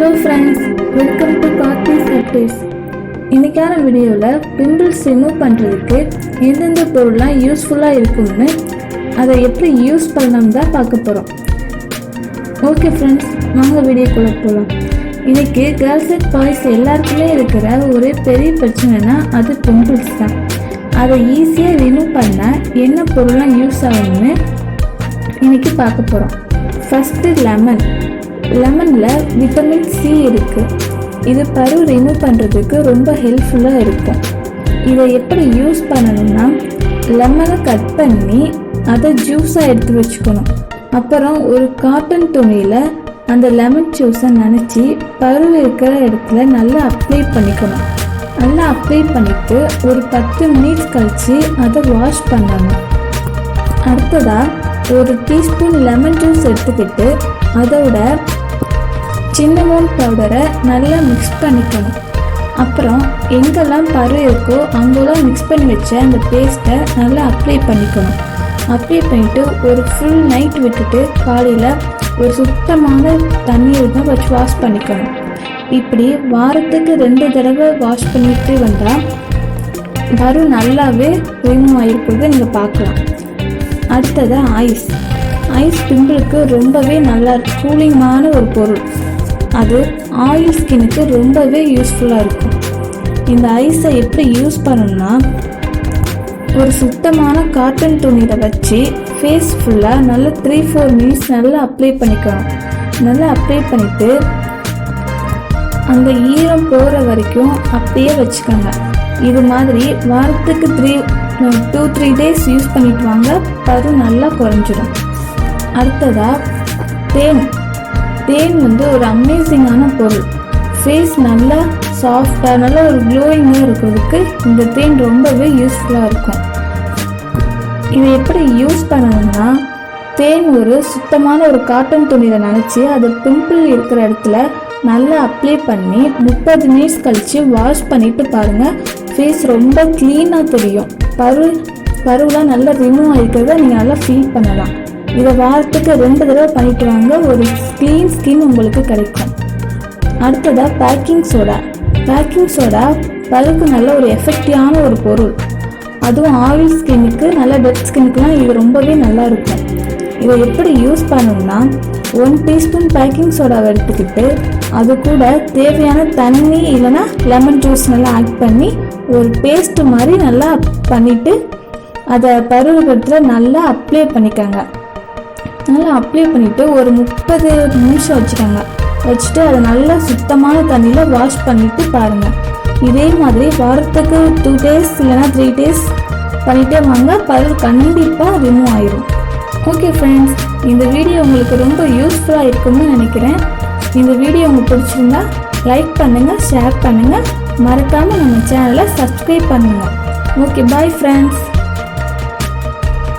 Hello friends, welcome to Karthi's updates. இன்றைக்கான வீடியோவில் pimples remove பண்ணுறதுக்கு எந்தெந்த பொருள்லாம் யூஸ்ஃபுல்லாக இருக்கும்னு அதை எப்படி யூஸ் பண்ணணும் தான் பார்க்க போகிறோம். ஓகே ஃப்ரெண்ட்ஸ், வாங்க வீடியோக்குள்ளே போகலாம். இன்றைக்கி கேர்ள்ஸ் அண்ட் பாய்ஸ் எல்லாருக்குமே இருக்கிற ஒரே பெரிய பிரச்சனைனா அது பிம்பிள்ஸ் தான். அதை ஈஸியாக ரிமூவ் பண்ண என்ன பொருள்லாம் யூஸ் ஆகும்னு இன்றைக்கி பார்க்க போகிறோம். ஃபஸ்ட்டு லெமனில் விட்டமின் சி இருக்குது. இது பரு ரிமூவ் பண்ணுறதுக்கு ரொம்ப ஹெல்ப்ஃபுல்லாக இருக்கும். இதை எப்படி யூஸ் பண்ணணும்னா, லெமனை கட் பண்ணி அதை ஜூஸாக எடுத்து வச்சுக்கணும். அப்புறம் ஒரு காட்டன் துணியில் அந்த லெமன் ஜூஸை நனைச்சி பரு இருக்கிற இடத்துல நல்லா அப்ளை பண்ணிக்கணும். நல்லா அப்ளை பண்ணிவிட்டு ஒரு 10 மினிட்ஸ் கழித்து அதை வாஷ் பண்ணணும். அடுத்ததாக ஒரு டீஸ்பூன் லெமன் ஜூஸ் எடுத்துக்கிட்டு அதோட சின்னமோன் பவுடரை நல்லா மிக்ஸ் பண்ணிக்கணும். அப்புறம் எங்கெல்லாம் பரு இருக்கோ அங்கெல்லாம் மிக்ஸ் பண்ணி வச்ச அந்த பேஸ்ட்டை நல்லா அப்ளை பண்ணிக்கணும். அப்ளை பண்ணிவிட்டு ஒரு ஃபுல் நைட் விட்டுட்டு காலையில் ஒரு சுத்தமான தண்ணீர் தான் வச்சு வாஷ் பண்ணிக்கணும். இப்படி வாரத்துக்கு 2 தடவை வாஷ் பண்ணிட்டு வந்தால் பரு நல்லாவே ரிமூவ் ஆகிருக்கிறத நீங்கள் பார்க்கலாம். அடுத்தது ஐஸ் பிம்பிளுக்கு ரொம்பவே நல்லா கூலிங்கான ஒரு பொருள். அது ஆயில் ஸ்கின்னுக்கு ரொம்பவே யூஸ்ஃபுல்லாக இருக்கும். இந்த ஐஸை எப்படி யூஸ் பண்ணணும்னா, ஒரு சுத்தமான காட்டன் துணியில் வச்சு ஃபேஸ் ஃபுல்லாக நல்லா 3-4 மினிட்ஸ் நல்லா அப்ளை பண்ணிக்கணும். நல்லா அப்ளை பண்ணிவிட்டு அந்த ஈரம் போகிற வரைக்கும் அப்படியே வச்சுக்கோங்க. இது மாதிரி வாரத்துக்கு 2-3 டேஸ் யூஸ் பண்ணிட்டு வாங்க, பரு நல்லா குறைஞ்சிடும். அடுத்ததாக தேன் ஒரு அமேசிங்கான பொருள். ஃபேஸ் நல்லா சாஃப்டாக நல்லா ஒரு க்ளோயிங்காக இருக்கிறதுக்கு இந்த தேன் ரொம்பவே யூஸ்ஃபுல்லாக இருக்கும். இதை எப்படி யூஸ் பண்ணணும்னா, தேன் ஒரு சுத்தமான ஒரு காட்டன் துணியில் நனைச்சி அதை பிம்பிள் இருக்கிற இடத்துல நல்லா அப்ளை பண்ணி 30 மினிட்ஸ் கழித்து வாஷ் பண்ணிவிட்டு பாருங்கள், ஃபேஸ் ரொம்ப க்ளீனாக தெரியும். பருவெலாம் நல்லா ரிமூவ் ஆகிக்கிறத நீங்கள் நல்லா ஃபீல் பண்ணலாம். இதை வாரத்துக்கு 2 தடவை பண்ணிட்டு வாங்க, ஒரு க்ளீன் ஸ்கின் உங்களுக்கு கிடைக்கும். அடுத்ததாக பேக்கிங் சோடா பருக்கு நல்ல ஒரு எஃபெக்டிவான ஒரு பொருள். அதுவும் ஆயில் ஸ்கின்னுக்கு நல்ல டெட் ஸ்கின்னுக்குலாம் இது ரொம்பவே நல்லா இருக்கும். இதை எப்படி யூஸ் பண்ணணும்னா, 1 டீஸ்பூன் பேக்கிங் சோடாவை எடுத்துக்கிட்டு அது கூட தேவையான தண்ணி இல்லைன்னா லெமன் ஜூஸ் நல்லா ஆட் பண்ணி ஒரு பேஸ்ட்டு மாதிரி நல்லா பண்ணிவிட்டு அதை பருவத்தில் நல்லா அப்ளை பண்ணிக்கோங்க. நல்லா அப்ளை பண்ணிவிட்டு ஒரு 30 நிமிஷம் வச்சுட்டு அதை நல்லா சுத்தமான தண்ணியில் வாஷ் பண்ணிவிட்டு பாருங்கள். இதே மாதிரி வாரத்துக்கு 2 டேஸ் இல்லைனா 3 டேஸ் பண்ணிகிட்டே வாங்க, பரு கண்டிப்பாக ரிமூவ் ஆயிடும். ஓகே ஃப்ரெண்ட்ஸ், இந்த வீடியோ உங்களுக்கு ரொம்ப யூஸ்ஃபுல்லாக இருக்கும்னு நினைக்கிறேன். இந்த வீடியோ உங்களுக்கு பிடிச்சிருந்தா லைக் பண்ணுங்கள், ஷேர் பண்ணுங்கள், மறக்காமல் நம்ம சேனலை சப்ஸ்கிரைப் பண்ணுங்கள். Okay, bye friends.